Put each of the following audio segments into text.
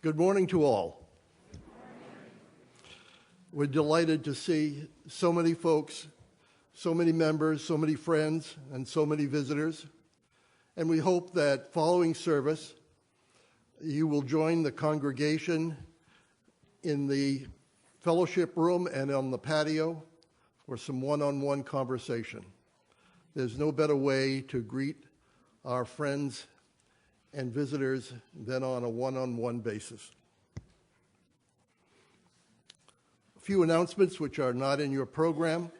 Good morning to all. We're delighted to see so many folks, so many members, so many friends, and so many visitors. And we hope that following service, you will join the congregation in the fellowship room and on the patio for some one-on-one conversation. There's no better way to greet our friends and visitors than on a one-on-one basis. A few announcements which are not in your program.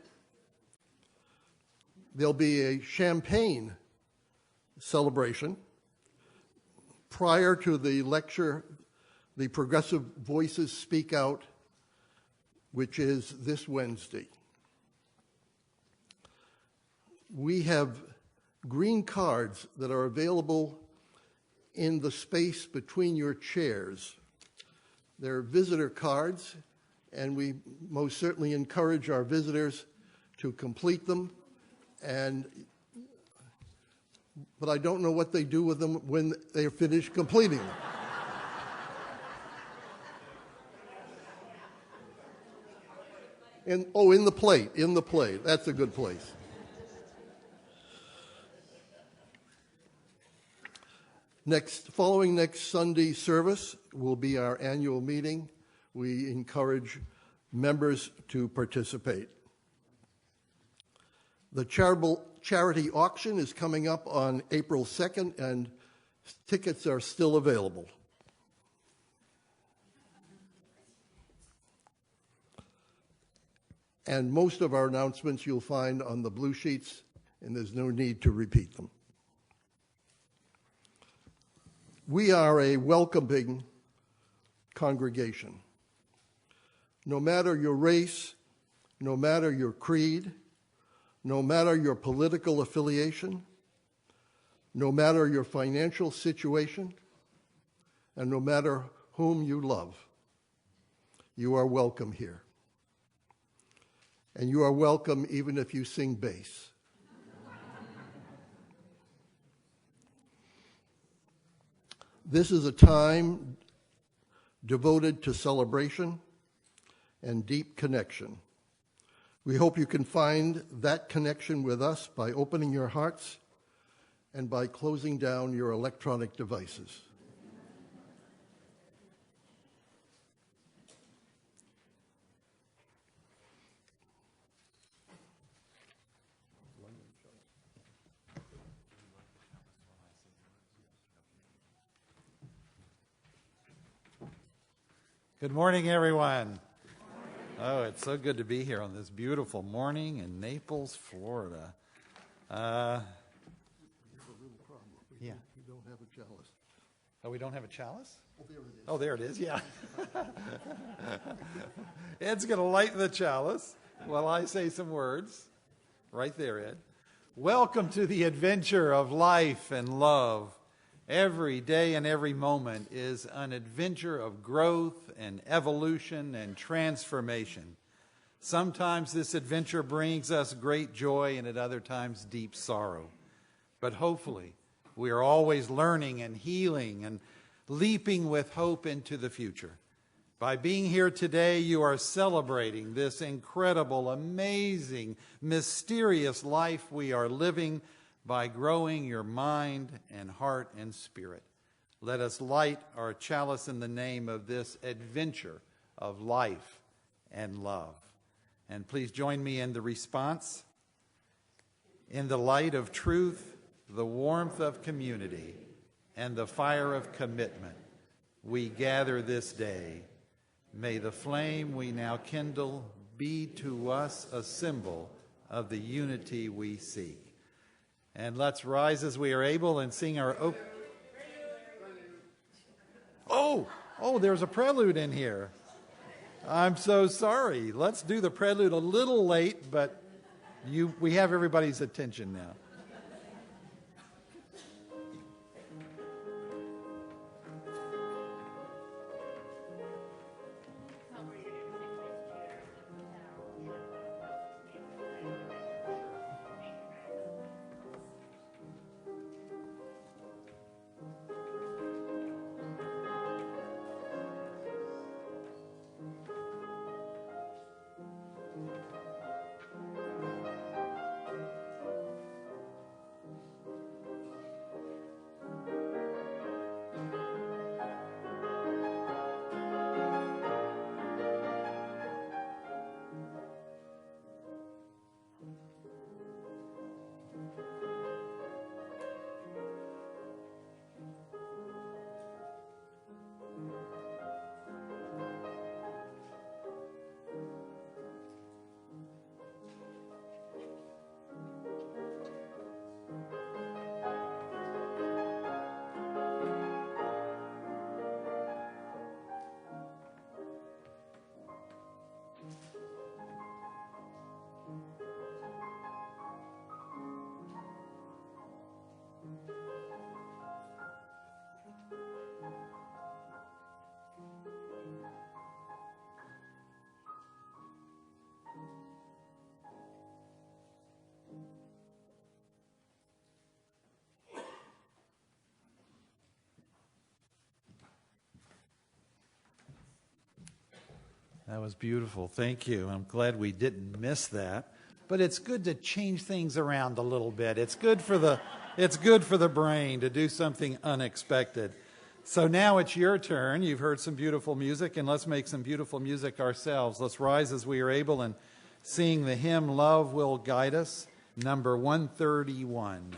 There'll be a champagne celebration prior to the lecture, the Progressive Voices Speak Out, which is this Wednesday. We have green cards that are available in the space between your chairs. They're visitor cards, and we most certainly encourage our visitors to complete them. But I don't know what they do with them when they're finished completing them. In the plate. That's a good place. Following next Sunday service will be our annual meeting. We encourage members to participate. The charity auction is coming up on April 2nd, and tickets are still available. And most of our announcements you'll find on the blue sheets, and there's no need to repeat them. We are a welcoming congregation. No matter your race, no matter your creed, no matter your political affiliation, no matter your financial situation, and no matter whom you love, you are welcome here. And you are welcome even if you sing bass. This is a time devoted to celebration and deep connection. We hope you can find that connection with us by opening your hearts and by closing down your electronic devices. Good morning, everyone. Oh, it's so good to be here on this beautiful morning in Naples, Florida. We have a little problem. We don't have a chalice. Oh, we don't have a chalice? Oh, there it is. Oh, there it is, yeah. Ed's going to light the chalice while I say some words. Right there, Ed. Welcome to the adventure of life and love. Every day and every moment is an adventure of growth and evolution and transformation. Sometimes this adventure brings us great joy and at other times deep sorrow. But hopefully we are always learning and healing and leaping with hope into the future. By being here today, you are celebrating this incredible, amazing, mysterious life we are living by growing your mind and heart and spirit. Let us light our chalice in the name of this adventure of life and love. And please join me in the response. In the light of truth, the warmth of community, and the fire of commitment, we gather this day. May the flame we now kindle be to us a symbol of the unity we seek. And let's rise as we are able and sing our... Oh, there's a prelude in here. I'm so sorry. Let's do the prelude a little late, but we have everybody's attention now. That was beautiful. Thank you. I'm glad we didn't miss that. But it's good to change things around a little bit. It's good for the brain to do something unexpected. So now it's your turn. You've heard some beautiful music, and let's make some beautiful music ourselves. Let's rise as we are able and sing the hymn, Love Will Guide Us, number 131.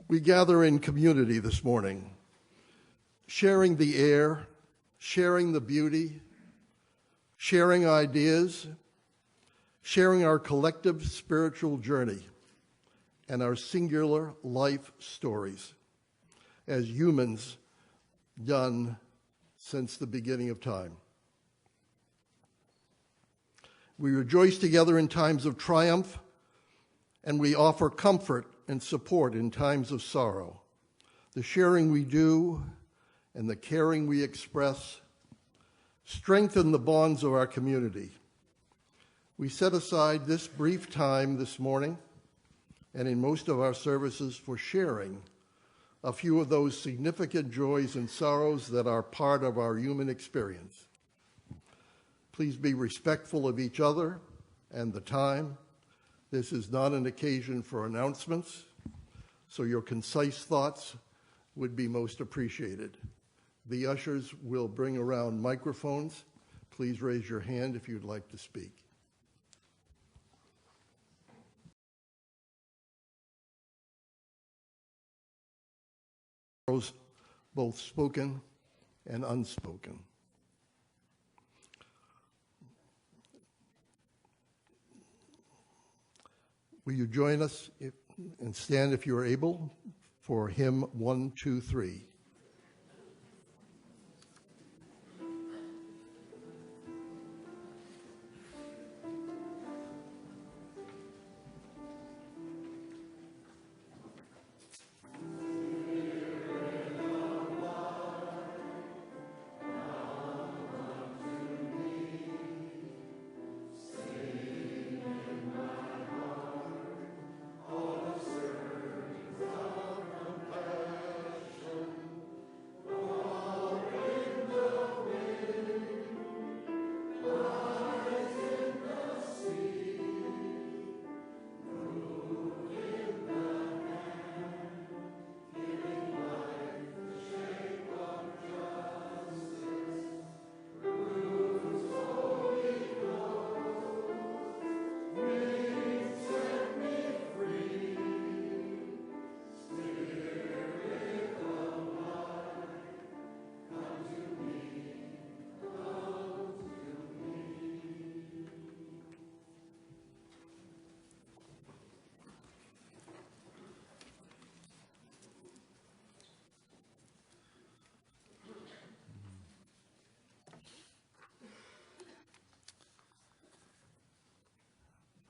We gather in community this morning, sharing the air, sharing the beauty, sharing ideas, sharing our collective spiritual journey and our singular life stories as humans done since the beginning of time. We rejoice together in times of triumph, and we offer comfort and support in times of sorrow. The sharing we do and the caring we express strengthen the bonds of our community. We set aside this brief time this morning and in most of our services for sharing a few of those significant joys and sorrows that are part of our human experience. Please be respectful of each other and the time. This is not an occasion for announcements, so your concise thoughts would be most appreciated. The ushers will bring around microphones. Please raise your hand if you'd like to speak. Both spoken and unspoken. Will you join us and stand if you are able for hymn 123.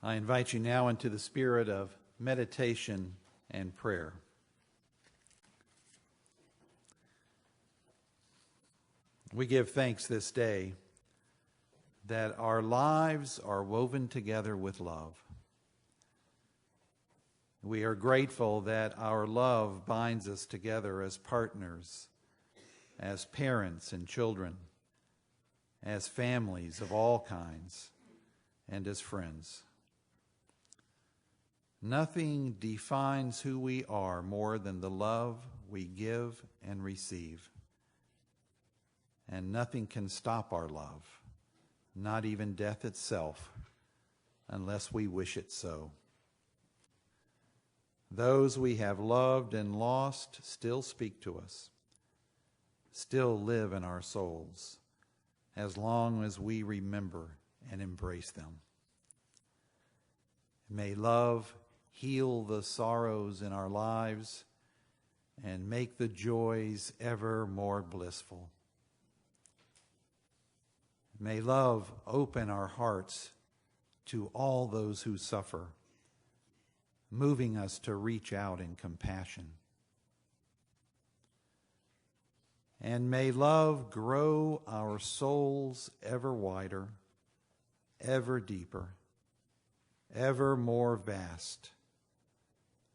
I invite you now into the spirit of meditation and prayer. We give thanks this day that our lives are woven together with love. We are grateful that our love binds us together as partners, as parents and children, as families of all kinds, and as friends. Nothing defines who we are more than the love we give and receive. And nothing can stop our love, not even death itself, unless we wish it so. Those we have loved and lost still speak to us, still live in our souls, as long as we remember and embrace them. May love heal the sorrows in our lives and make the joys ever more blissful. May love open our hearts to all those who suffer, moving us to reach out in compassion. And may love grow our souls ever wider, ever deeper, ever more vast,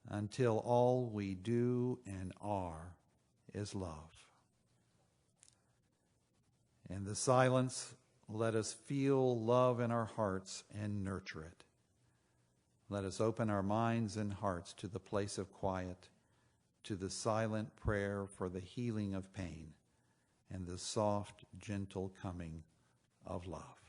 until all we do and are is love. In the silence, let us feel love in our hearts and nurture it. Let us open our minds and hearts to the place of quiet, to the silent prayer for the healing of pain and the soft, gentle coming of love.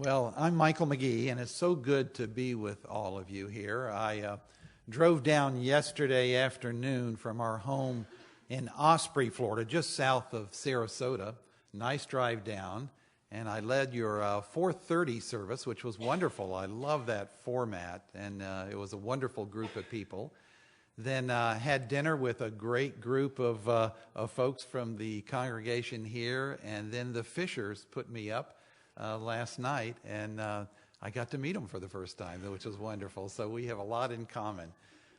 Well, I'm Michael McGee, and it's so good to be with all of you here. I drove down yesterday afternoon from our home in Osprey, Florida, just south of Sarasota. Nice drive down, and I led your 4:30 service, which was wonderful. I love that format, and it was a wonderful group of people. Then had dinner with a great group of folks from the congregation here, and then the Fishers put me up last night, and I got to meet them for the first time, which was wonderful. So we have a lot in common.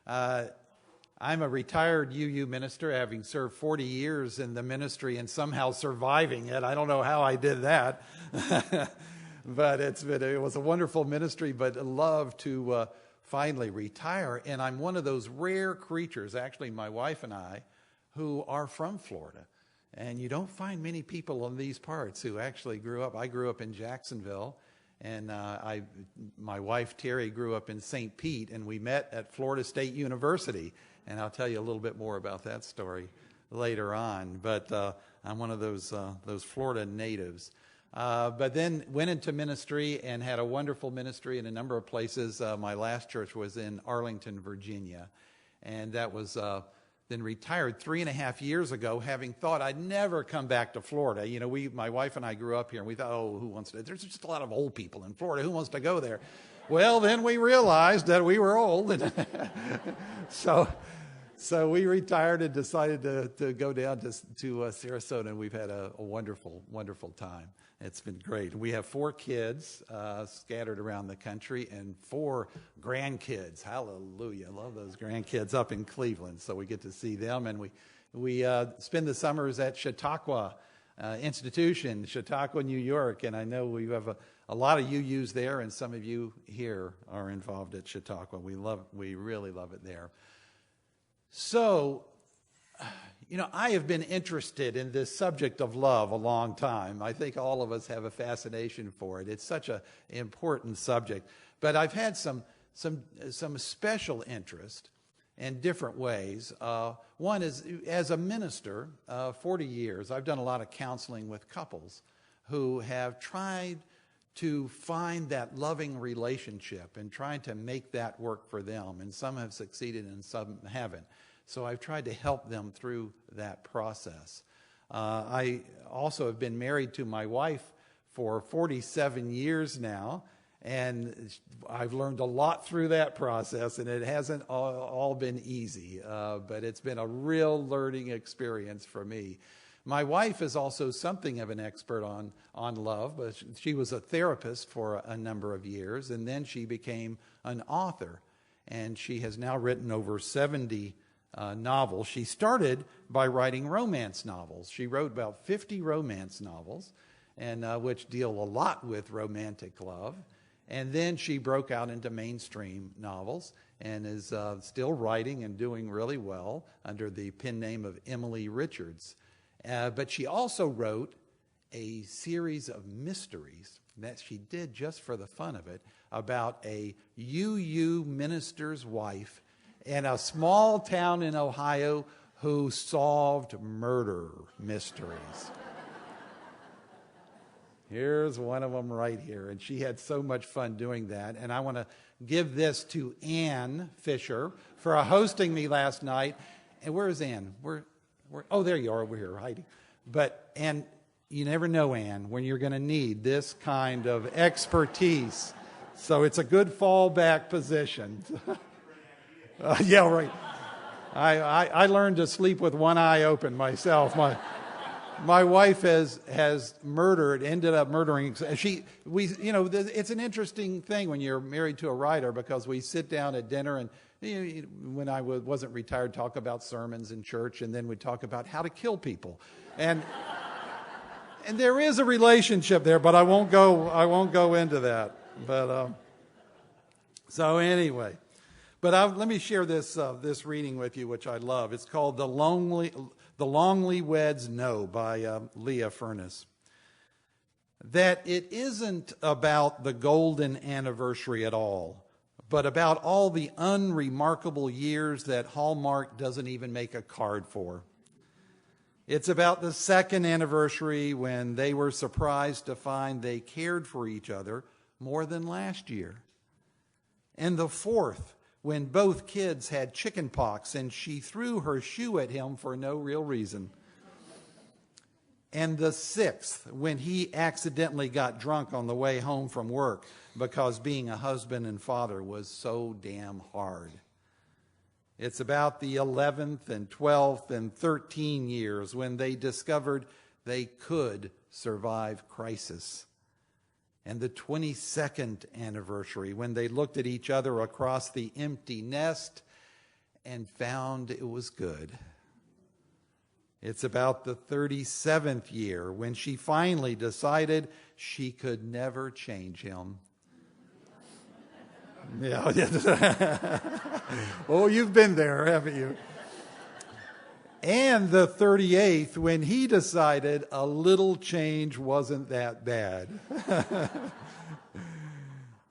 I'm a retired UU minister, having served 40 years in the ministry and somehow surviving it. I don't know how I did that, but it was a wonderful ministry, but I love to finally retire. And I'm one of those rare creatures, actually my wife and I, who are from Florida. And you don't find many people in these parts who actually grew up. I grew up in Jacksonville, and my wife Terry grew up in St. Pete, and we met at Florida State University. And I'll tell you a little bit more about that story later on. But I'm one of those Florida natives. But then went into ministry and had a wonderful ministry in a number of places. My last church was in Arlington, Virginia, and that was then retired 3.5 years ago, having thought I'd never come back to Florida. You know, my wife and I grew up here, and we thought, oh, who wants to? There's just a lot of old people in Florida. Who wants to go there? Well, then we realized that we were old, so we retired and decided to go down to Sarasota, and we've had a wonderful, wonderful time. It's been great. We have 4 kids scattered around the country and 4 grandkids. Hallelujah. I love those grandkids up in Cleveland. So we get to see them. And we spend the summers at Chautauqua Institution, Chautauqua, New York. And I know we have a lot of UUs there, and some of you here are involved at Chautauqua. We really love it there. So, you know, I have been interested in this subject of love a long time. I think all of us have a fascination for it. It's such an important subject. But I've had some special interest in different ways. One is, as a minister, 40 years, I've done a lot of counseling with couples who have tried to find that loving relationship and trying to make that work for them. And some have succeeded and some haven't. So I've tried to help them through that process. I also have been married to my wife for 47 years now, and I've learned a lot through that process, and it hasn't all been easy, but it's been a real learning experience for me. My wife is also something of an expert on love, but she was a therapist for a number of years, and then she became an author, and she has now written over 70 novels. She started by writing romance novels. She wrote about 50 romance novels, and which deal a lot with romantic love. And then she broke out into mainstream novels and is still writing and doing really well under the pen name of Emily Richards. But she also wrote a series of mysteries that she did just for the fun of it about a UU minister's wife in a small town in Ohio who solved murder mysteries. Here's one of them right here. And she had so much fun doing that. And I want to give this to Ann Fisher for hosting me last night. And where is Ann? Oh, there you are over here hiding. But, Ann, you never know, Ann, when you're going to need this kind of expertise. So it's a good fallback position. Yeah, right. I learned to sleep with one eye open myself. My wife has ended up murdering. It's an interesting thing when you're married to a writer, because we sit down at dinner and, when I wasn't retired, talk about sermons in church, and then we'd talk about how to kill people, and there is a relationship there, but I won't go into that. But so anyway. But let me share this reading with you, which I love. It's called The Lonely Weds Know by Leah Furness. That it isn't about the golden anniversary at all, but about all the unremarkable years that Hallmark doesn't even make a card for. It's about the second anniversary when they were surprised to find they cared for each other more than last year. And the fourth, when both kids had chicken pox and she threw her shoe at him for no real reason. And the sixth, when he accidentally got drunk on the way home from work because being a husband and father was so damn hard. It's about the 11th and 12th and 13 years when they discovered they could survive crisis. And the 22nd anniversary when they looked at each other across the empty nest and found it was good. It's about the 37th year when she finally decided she could never change him. Yeah. Oh, you've been there, haven't you? And the 38th when he decided a little change wasn't that bad.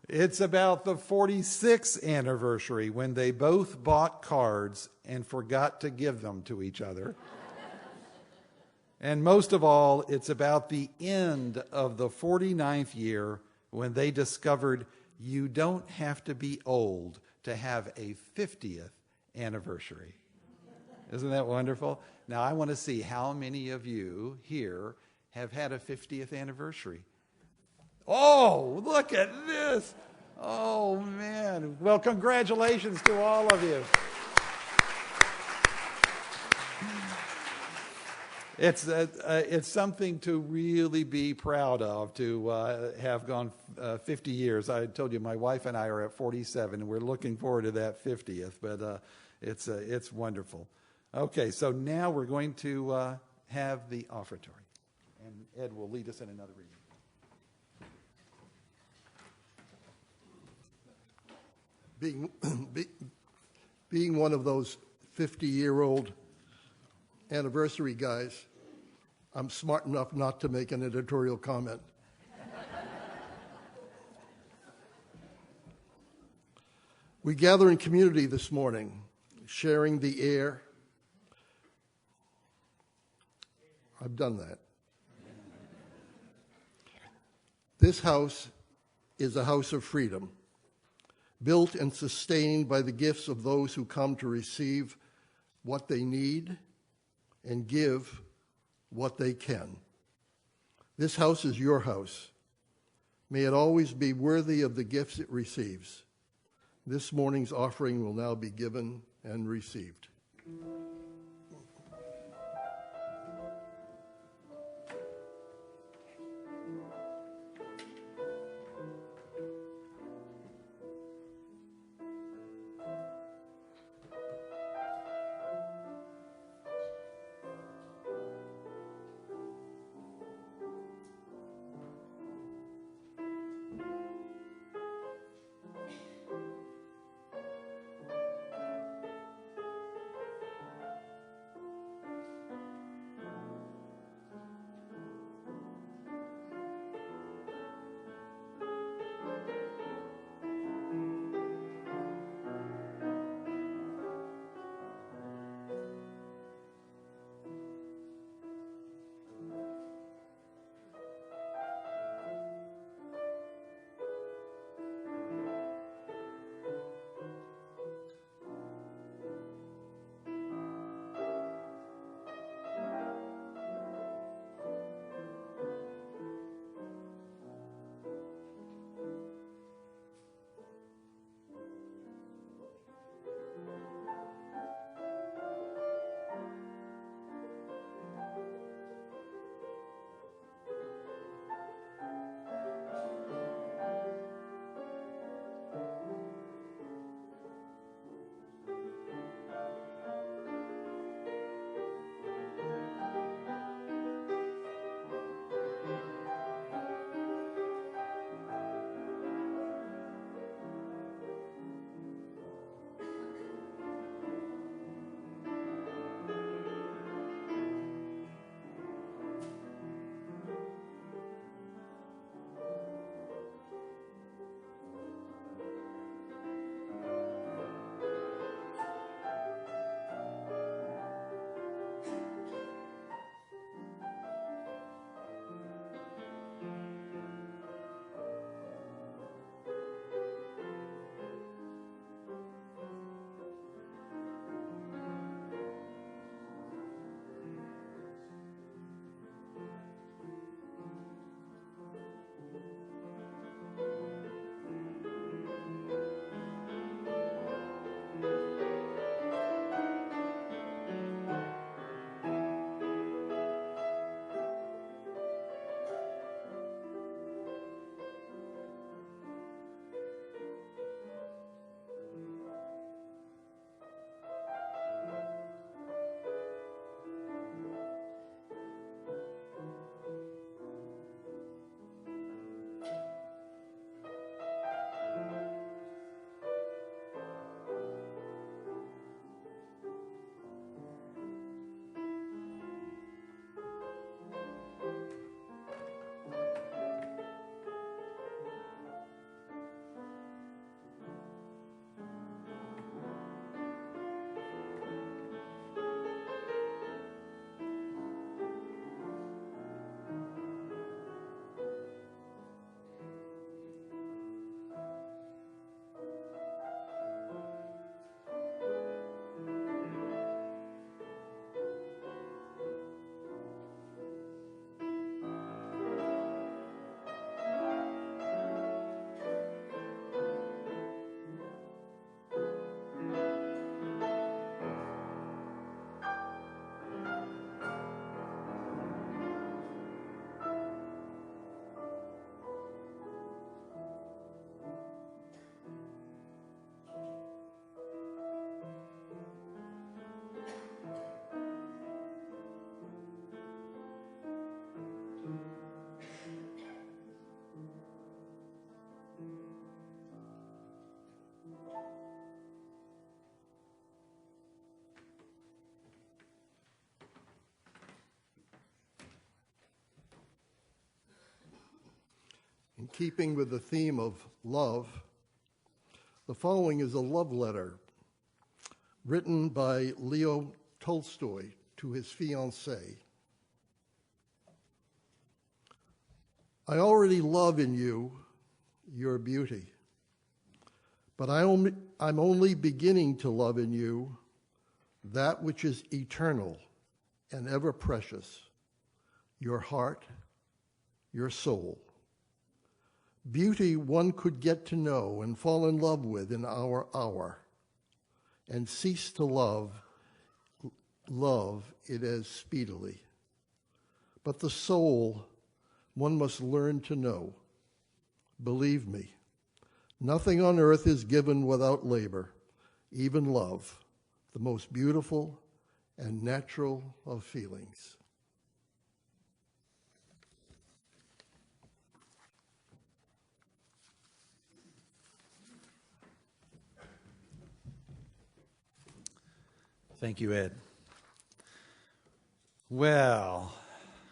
It's about the 46th anniversary when they both bought cards and forgot to give them to each other. And most of all, it's about the end of the 49th year when they discovered you don't have to be old to have a 50th anniversary. Isn't that wonderful? Now, I want to see how many of you here have had a 50th anniversary. Oh, look at this. Oh, man. Well, congratulations to all of you. It's something to really be proud of, to have gone 50 years. I told you my wife and I are at 47, and we're looking forward to that 50th, but it's wonderful. Okay, so now we're going to have the offertory, and Ed will lead us in another reading. Being one of those 50-year-old anniversary guys, I'm smart enough not to make an editorial comment. We gather in community this morning, sharing the air. I've done that. This house is a house of freedom, built and sustained by the gifts of those who come to receive what they need and give what they can. This house is your house. May it always be worthy of the gifts it receives. This morning's offering will now be given and received. keeping with the theme of love, the following is a love letter written by Leo Tolstoy to his fiancée. I already love in you your beauty, but I'm only beginning to love in you that which is eternal and ever precious, your heart, your soul. Beauty one could get to know and fall in love with in our hour, and cease to love it as speedily. But the soul one must learn to know. Believe me, nothing on earth is given without labor, even love, the most beautiful and natural of feelings. Thank you, Ed. Well,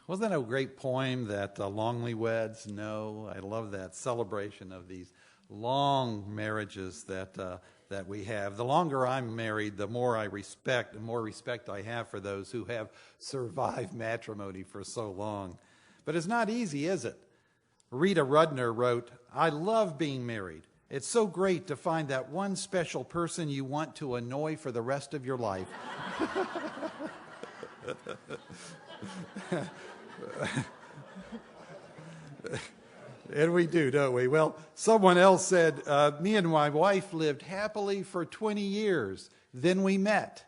wasn't that a great poem that Longlyweds know? I love that celebration of these long marriages that we have. The longer I'm married, the more respect I have for those who have survived matrimony for so long. But it's not easy, is it? Rita Rudner wrote, "I love being married. It's so great to find that one special person you want to annoy for the rest of your life." And we do, don't we? Well, someone else said, me and my wife lived happily for 20 years. Then we met.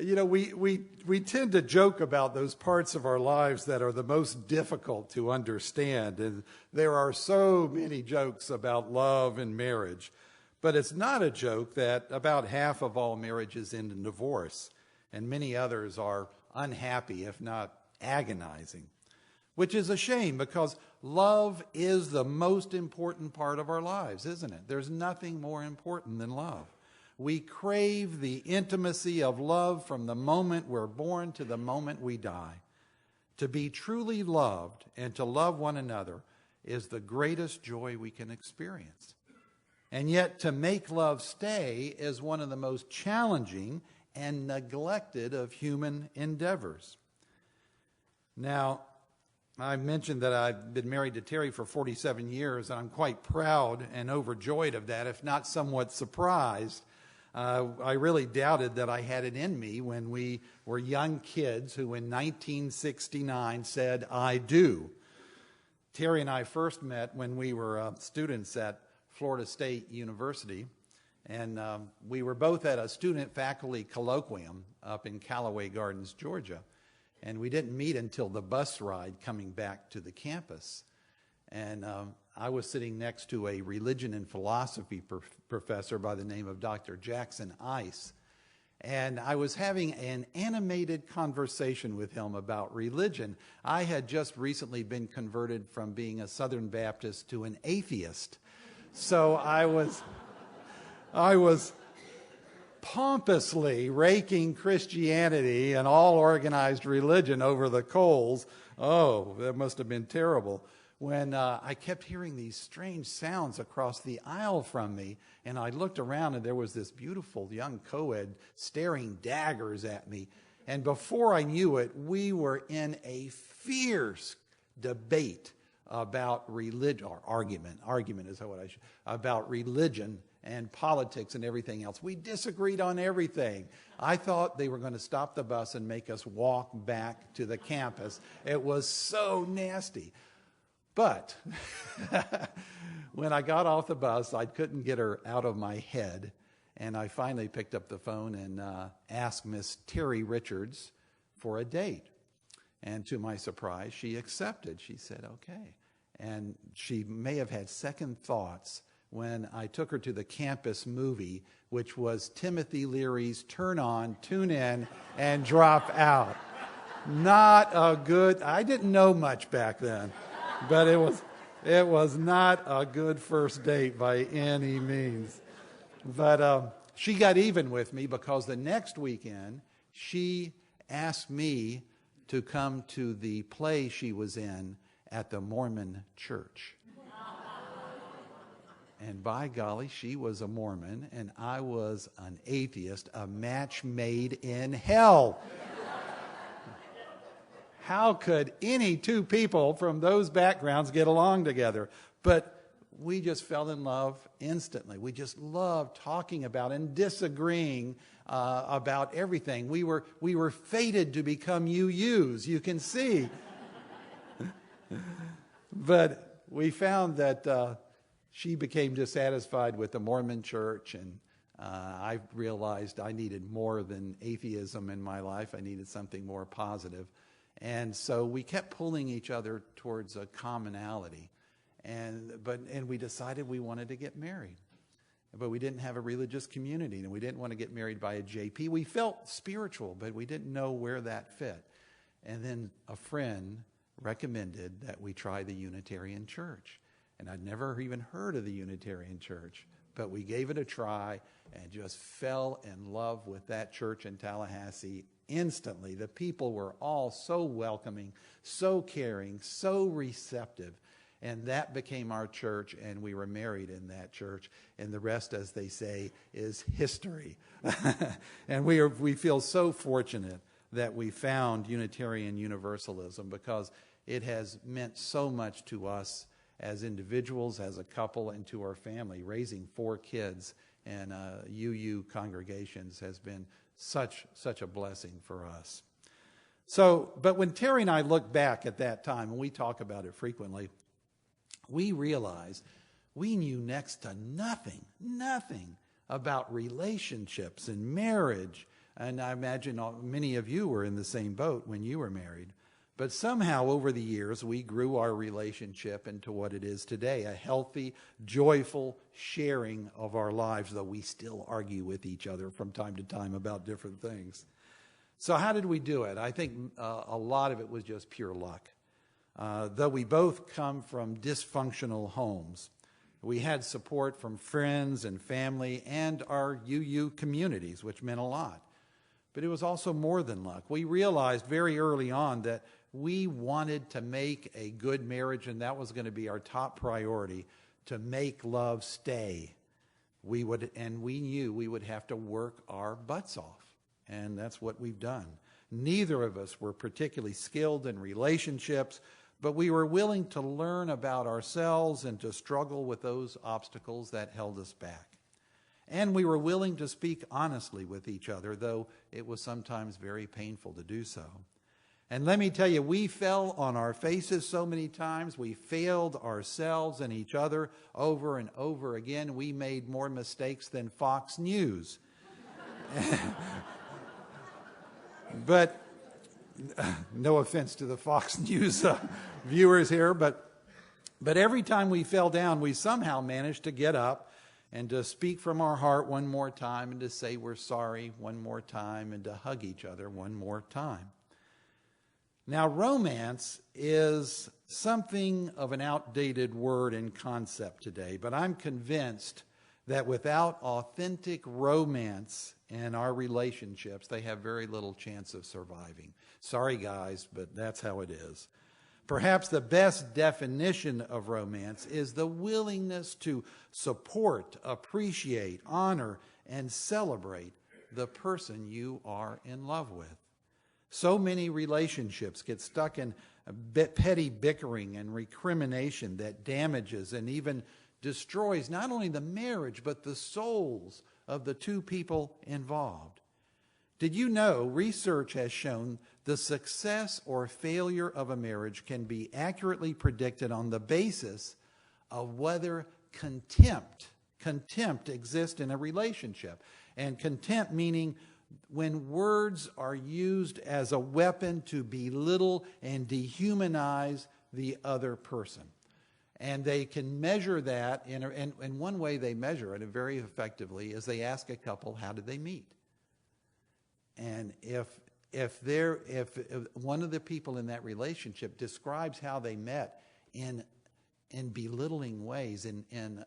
You know, we tend to joke about those parts of our lives that are the most difficult to understand. And there are so many jokes about love and marriage. But it's not a joke that about half of all marriages end in divorce, and many others are unhappy, if not agonizing, which is a shame because love is the most important part of our lives, isn't it? There's nothing more important than love. We crave the intimacy of love from the moment we're born to the moment we die. To be truly loved and to love one another is the greatest joy we can experience. And yet to make love stay is one of the most challenging and neglected of human endeavors. Now, I mentioned that I've been married to Terry for 47 years, and I'm quite proud and overjoyed of that, if not somewhat surprised. I really doubted that I had it in me when we were young kids who in 1969 said, "I do." Terry and I first met when we were students at Florida State University, and we were both at a student-faculty colloquium up in Callaway Gardens, Georgia, and we didn't meet until the bus ride coming back to the campus. And I was sitting next to a religion and philosophy professor by the name of Dr. Jackson Ice, and I was having an animated conversation with him about religion. I had just recently been converted from being a Southern Baptist to an atheist. So I was pompously raking Christianity and all organized religion over the coals. Oh, that must have been terrible. When I kept hearing these strange sounds across the aisle from me, and I looked around and there was this beautiful young co-ed staring daggers at me. And before I knew it, we were in a fierce debate about religion, or argument is what I should, about religion and politics and everything else. We disagreed on everything. I thought they were going to stop the bus and make us walk back to the campus. It was so nasty. But when I got off the bus, I couldn't get her out of my head. And I finally picked up the phone and asked Miss Terry Richards for a date. And to my surprise, she accepted. She said, okay. And she may have had second thoughts when I took her to the campus movie, which was Timothy Leary's Turn On, Tune In, and Drop Out. Not a good, I didn't know much back then, but it was not a good first date by any means. But she got even with me because the next weekend she asked me to come to the play she was in at the Mormon church. And by golly, she was a Mormon, and I was an atheist, a match made in hell. How could any two people from those backgrounds get along together? But we just fell in love instantly. We just loved talking about and disagreeing about everything. We were fated to become UUs, you can see. But we found that she became dissatisfied with the Mormon church, and I realized I needed more than atheism in my life. I needed something more positive. And so we kept pulling each other towards a commonality. And we decided we wanted to get married. But we didn't have a religious community, and we didn't want to get married by a JP. We felt spiritual, but we didn't know where that fit. And then a friend recommended that we try the Unitarian Church. And I'd never even heard of the Unitarian Church, but we gave it a try and just fell in love with that church in Tallahassee instantly. The people were all so welcoming, so caring, so receptive. And that became our church, and we were married in that church. And the rest, as they say, is history. And we feel so fortunate that we found Unitarian Universalism, because it has meant so much to us as individuals, as a couple, and to our family. Raising 4 kids and UU congregations has been such a blessing for us. So, but when Terry and I look back at that time, and we talk about it frequently, we realized we knew next to nothing about relationships and marriage. And I imagine many of you were in the same boat when you were married. But somehow over the years, we grew our relationship into what it is today, a healthy, joyful sharing of our lives, though we still argue with each other from time to time about different things. So how did we do it? I think a lot of it was just pure luck. Though we both come from dysfunctional homes, we had support from friends and family and our UU communities, which meant a lot. But it was also more than luck. We realized very early on that we wanted to make a good marriage, and that was going to be our top priority, to make love stay. We knew we would have to work our butts off, and that's what we've done. Neither of us were particularly skilled in relationships, but we were willing to learn about ourselves and to struggle with those obstacles that held us back. And we were willing to speak honestly with each other, though it was sometimes very painful to do so. And let me tell you, we fell on our faces so many times. We failed ourselves and each other over and over again. We made more mistakes than Fox News. But no offense to the Fox News viewers here, but every time we fell down, we somehow managed to get up and to speak from our heart one more time, and to say we're sorry one more time, and to hug each other one more time. Now, romance is something of an outdated word and concept today, but I'm convinced that without authentic romance in our relationships, they have very little chance of surviving. Sorry, guys, but that's how it is. Perhaps the best definition of romance is the willingness to support, appreciate, honor, and celebrate the person you are in love with. So many relationships get stuck in petty bickering and recrimination that damages and even destroys not only the marriage, but the souls of the two people involved. Did you know research has shown the success or failure of a marriage can be accurately predicted on the basis of whether contempt exists in a relationship? And contempt meaning when words are used as a weapon to belittle and dehumanize the other person. And they can measure that, and one way they measure it very effectively is they ask a couple, how did they meet? And if one of the people in that relationship describes how they met in belittling ways, in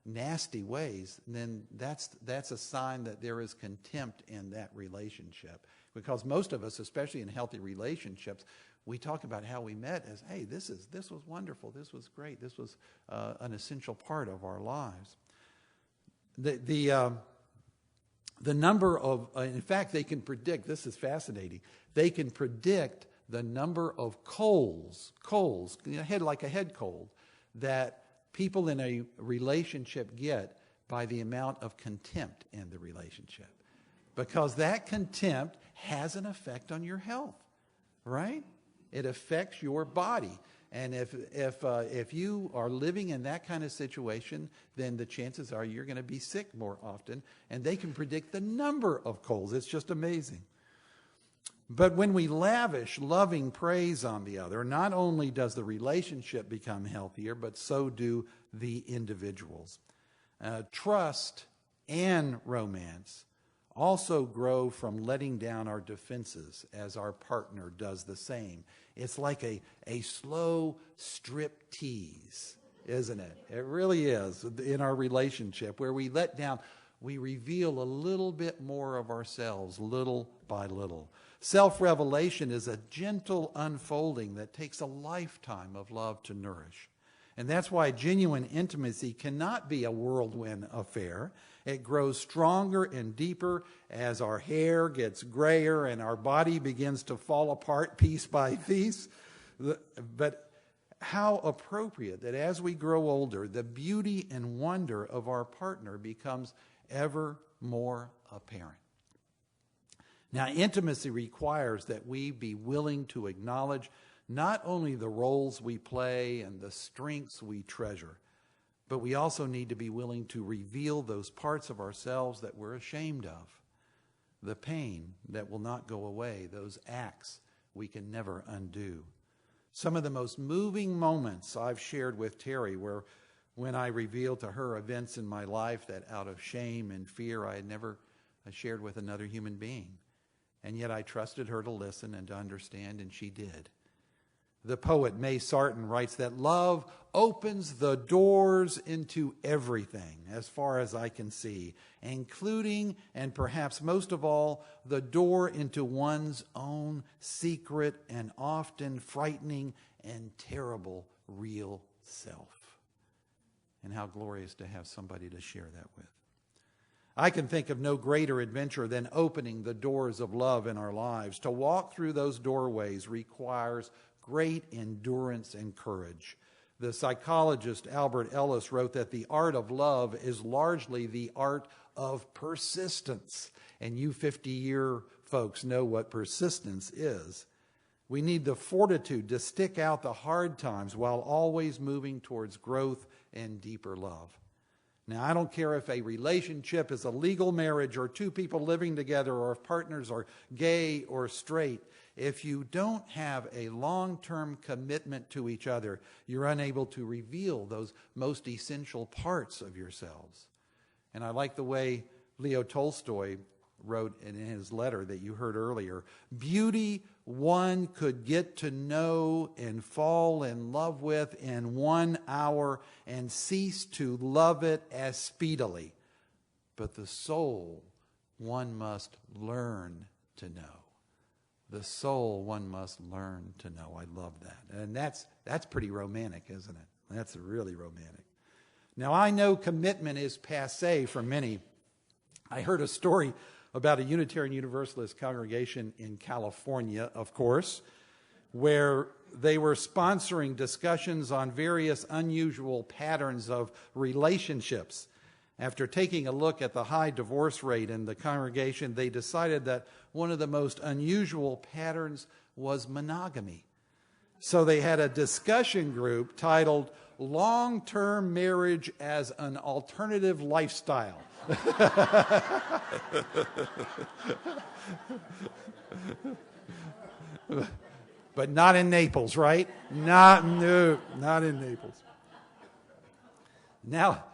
nasty ways, then that's a sign that there is contempt in that relationship. Because most of us, especially in healthy relationships, we talk about how we met as, hey, this was wonderful, this was great, this was an essential part of our lives. The number of, in fact, they can predict, this is fascinating, they can predict the number of colds, like a head cold, that people in a relationship get by the amount of contempt in the relationship. Because that contempt has an effect on your health, right? It affects your body. And if you are living in that kind of situation, then the chances are you're going to be sick more often. And they can predict the number of colds. It's just amazing. But when we lavish loving praise on the other, not only does the relationship become healthier, but so do the individuals. Trust and romance also grow from letting down our defenses as our partner does the same. It's like a slow strip tease, isn't it? It really is in our relationship where we let down, we reveal a little bit more of ourselves little by little. Self-revelation is a gentle unfolding that takes a lifetime of love to nourish. And that's why genuine intimacy cannot be a whirlwind affair. It grows stronger and deeper as our hair gets grayer and our body begins to fall apart piece by piece. But how appropriate that as we grow older, the beauty and wonder of our partner becomes ever more apparent. Now, intimacy requires that we be willing to acknowledge not only the roles we play and the strengths we treasure, but we also need to be willing to reveal those parts of ourselves that we're ashamed of, the pain that will not go away, those acts we can never undo. Some of the most moving moments I've shared with Terry were when I revealed to her events in my life that out of shame and fear I had never shared with another human being. And yet I trusted her to listen and to understand, and she did. The poet May Sarton writes that love opens the doors into everything, as far as I can see, including, and perhaps most of all, the door into one's own secret and often frightening and terrible real self. And how glorious to have somebody to share that with. I can think of no greater adventure than opening the doors of love in our lives. To walk through those doorways requires great endurance and courage. The psychologist Albert Ellis wrote that the art of love is largely the art of persistence. And you 50-year folks know what persistence is. We need the fortitude to stick out the hard times while always moving towards growth and deeper love. Now, I don't care if a relationship is a legal marriage or two people living together or if partners are gay or straight. If you don't have a long-term commitment to each other, you're unable to reveal those most essential parts of yourselves. And I like the way Leo Tolstoy wrote in his letter that you heard earlier. Beauty one could get to know and fall in love with in 1 hour and cease to love it as speedily. But the soul one must learn to know. The soul one must learn to know. I love that. And that's pretty romantic, isn't it? That's really romantic. Now, I know commitment is passé for many. I heard a story about a Unitarian Universalist congregation in California, of course, where they were sponsoring discussions on various unusual patterns of relationships. After taking a look at the high divorce rate in the congregation, they decided that one of the most unusual patterns was monogamy. So they had a discussion group titled Long-Term Marriage as an Alternative Lifestyle. But not in Naples, right? Not in Naples. Now,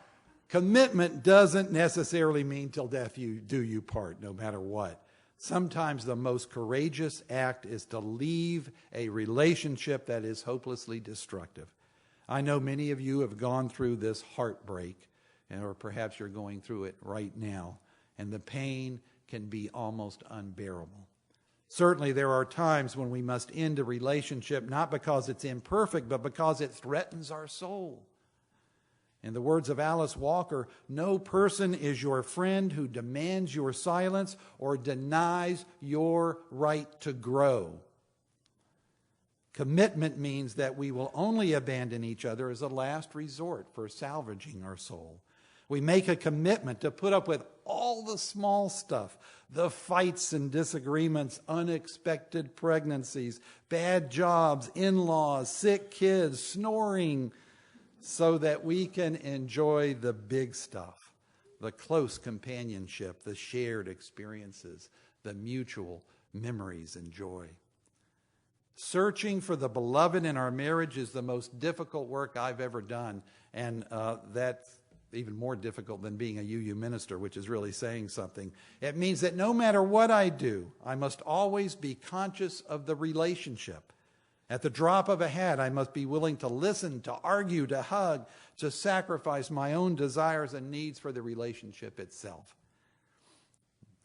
commitment doesn't necessarily mean till death do you part, no matter what. Sometimes the most courageous act is to leave a relationship that is hopelessly destructive. I know many of you have gone through this heartbreak, or perhaps you're going through it right now, and the pain can be almost unbearable. Certainly there are times when we must end a relationship, not because it's imperfect, but because it threatens our soul. In the words of Alice Walker, no person is your friend who demands your silence or denies your right to grow. Commitment means that we will only abandon each other as a last resort for salvaging our soul. We make a commitment to put up with all the small stuff, the fights and disagreements, unexpected pregnancies, bad jobs, in-laws, sick kids, snoring, so that we can enjoy the big stuff, the close companionship, the shared experiences, the mutual memories and joy. Searching for the beloved in our marriage is the most difficult work I've ever done, and that's even more difficult than being a UU minister, which is really saying something. It means that no matter what I do, I must always be conscious of the relationship. At the drop of a hat, I must be willing to listen, to argue, to hug, to sacrifice my own desires and needs for the relationship itself.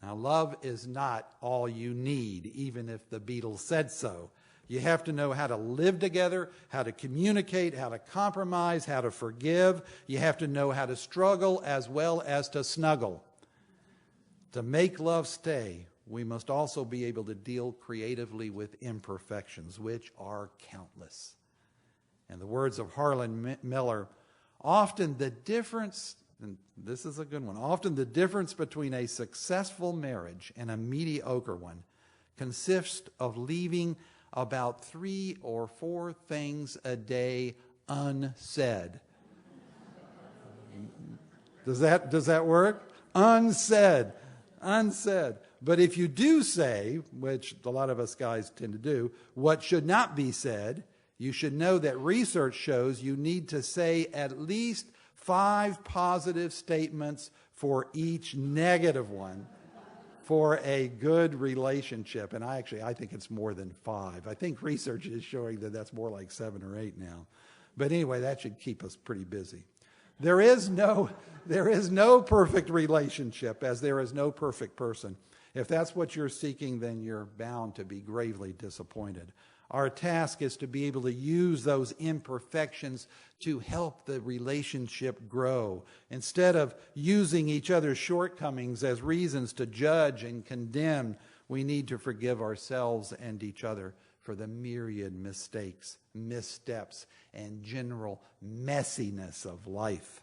Now, love is not all you need, even if the Beatles said so. You have to know how to live together, how to communicate, how to compromise, how to forgive. You have to know how to struggle as well as to snuggle. To make love stay, we must also be able to deal creatively with imperfections, which are countless. In the words of Harlan Miller, often the difference, and this is a good one, often the difference between a successful marriage and a mediocre one consists of leaving about 3 or 4 things a day unsaid. Does that work? Unsaid. But if you do say, which a lot of us guys tend to do, what should not be said, you should know that research shows you need to say at least 5 positive statements for each negative one for a good relationship. And I think it's more than 5. I think research is showing that that's more like 7 or 8 now. But anyway, that should keep us pretty busy. There is no perfect relationship, as there is no perfect person. If that's what you're seeking, then you're bound to be gravely disappointed. Our task is to be able to use those imperfections to help the relationship grow. Instead of using each other's shortcomings as reasons to judge and condemn, we need to forgive ourselves and each other for the myriad mistakes, missteps, and general messiness of life.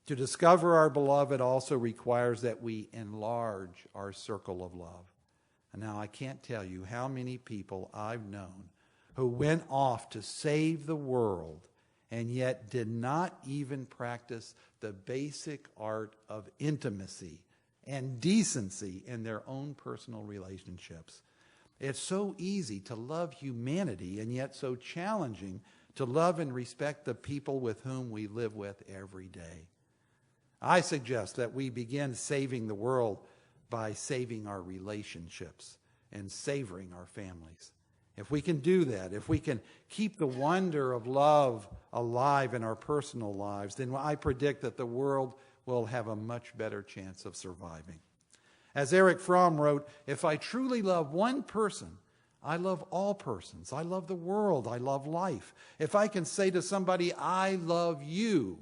To discover our beloved also requires that we enlarge our circle of love. And now I can't tell you how many people I've known who went off to save the world and yet did not even practice the basic art of intimacy and decency in their own personal relationships. It's so easy to love humanity and yet so challenging to love and respect the people with whom we live with every day. I suggest that we begin saving the world by saving our relationships and savoring our families. If we can do that, if we can keep the wonder of love alive in our personal lives, then I predict that the world will have a much better chance of surviving. As Eric Fromm wrote, if I truly love one person, I love all persons. I love the world. I love life. If I can say to somebody, I love you,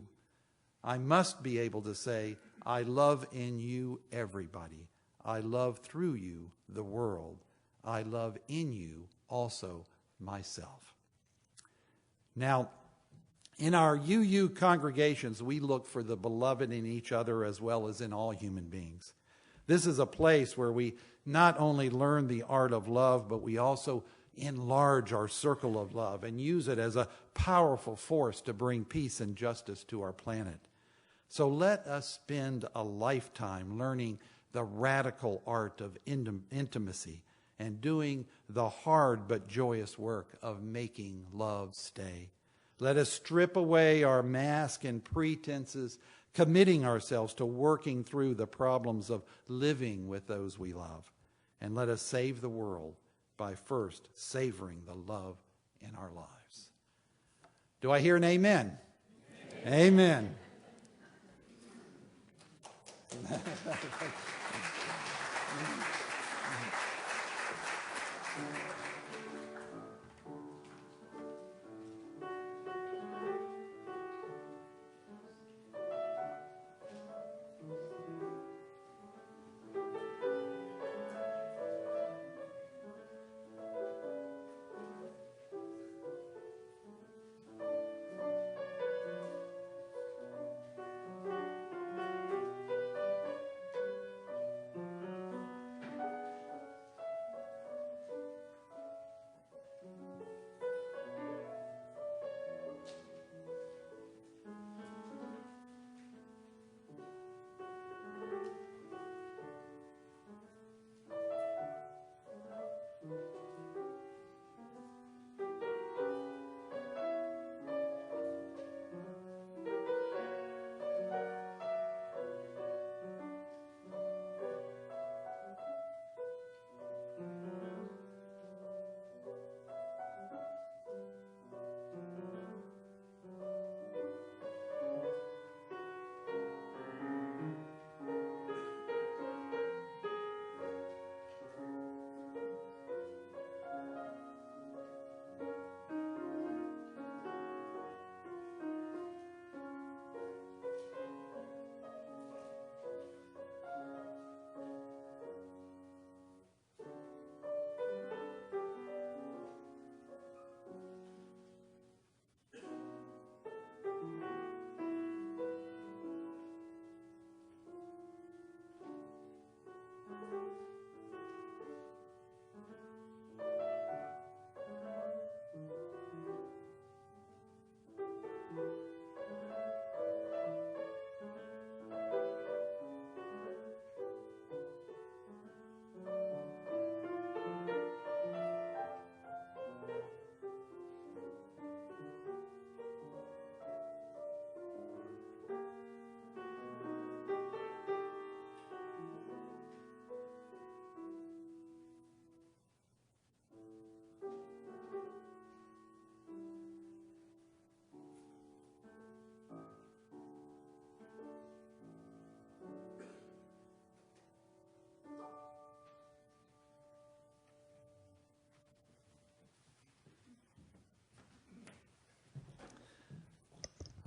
I must be able to say, I love in you everybody. I love through you the world. I love in you also myself. Now, in our UU congregations, we look for the beloved in each other as well as in all human beings. This is a place where we not only learn the art of love, but we also enlarge our circle of love and use it as a powerful force to bring peace and justice to our planet. So let us spend a lifetime learning the radical art of intimacy and doing the hard but joyous work of making love stay. Let us strip away our mask and pretenses, committing ourselves to working through the problems of living with those we love. And let us save the world by first savoring the love in our lives. Do I hear an amen? Amen.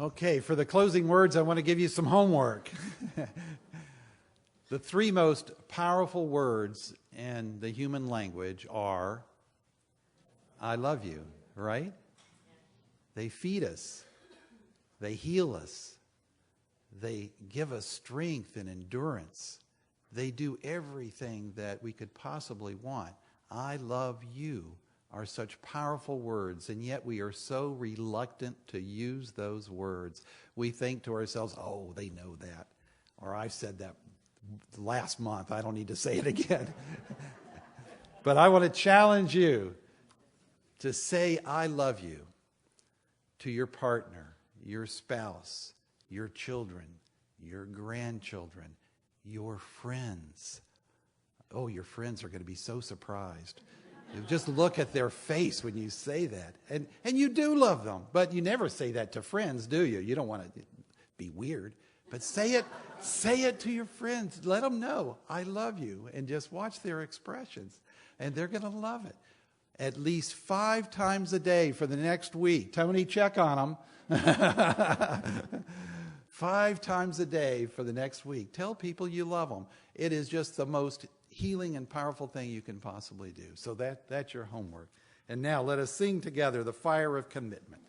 Okay, for the closing words, I want to give you some homework. The three most powerful words in the human language are, I love you, right? They feed us. They heal us. They give us strength and endurance. They do everything that we could possibly want. I love you are such powerful words, and yet we are so reluctant to use those words. We think to ourselves, oh, they know that. Or I said that last month. I don't need to say it again. But I want to challenge you to say I love you to your partner, your spouse, your children, your grandchildren, your friends. Oh, your friends are going to be so surprised. You just look at their face when you say that. And you do love them, but you never say that to friends, do you? You don't want to be weird. But say it to your friends. Let them know, I love you. And just watch their expressions. And they're going to love it. At least 5 times a day for the next week. Tony, check on them. 5 times a day for the next week. Tell people you love them. It is just the most healing and powerful thing you can possibly do. So that's your homework. And now let us sing together the Fire of Commitment.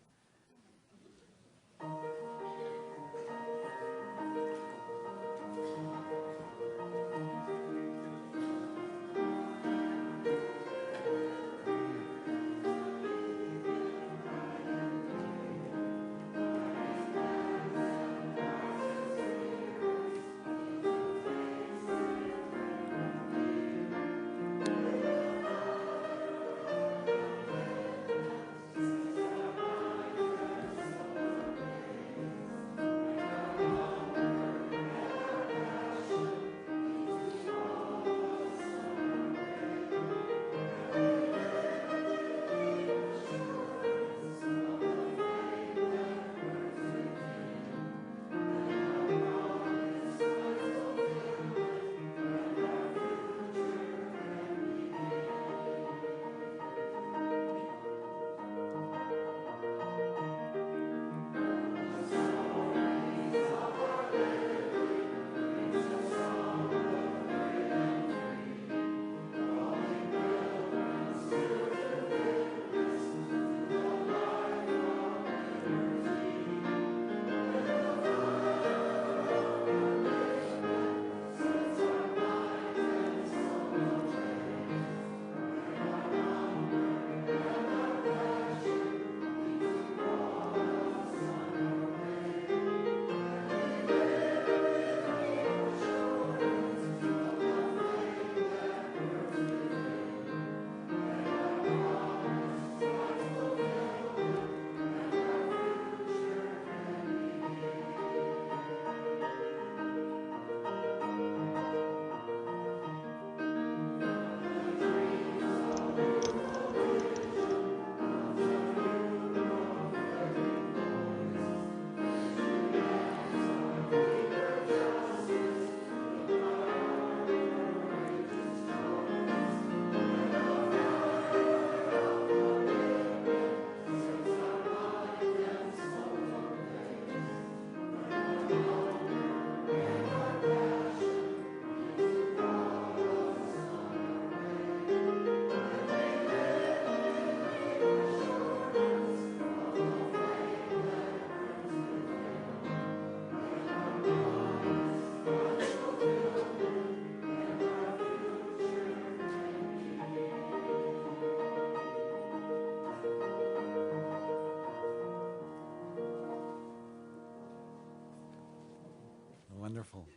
Wonderful.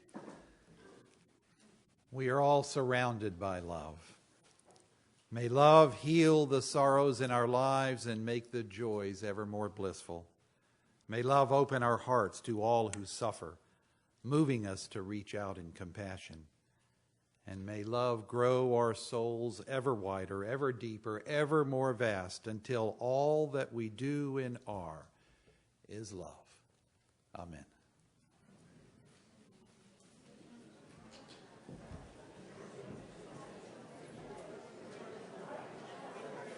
We are all surrounded by love. May love heal the sorrows in our lives and make the joys ever more blissful. May love open our hearts to all who suffer, moving us to reach out in compassion. And may love grow our souls ever wider, ever deeper, ever more vast, until all that we do and are is love. Amen.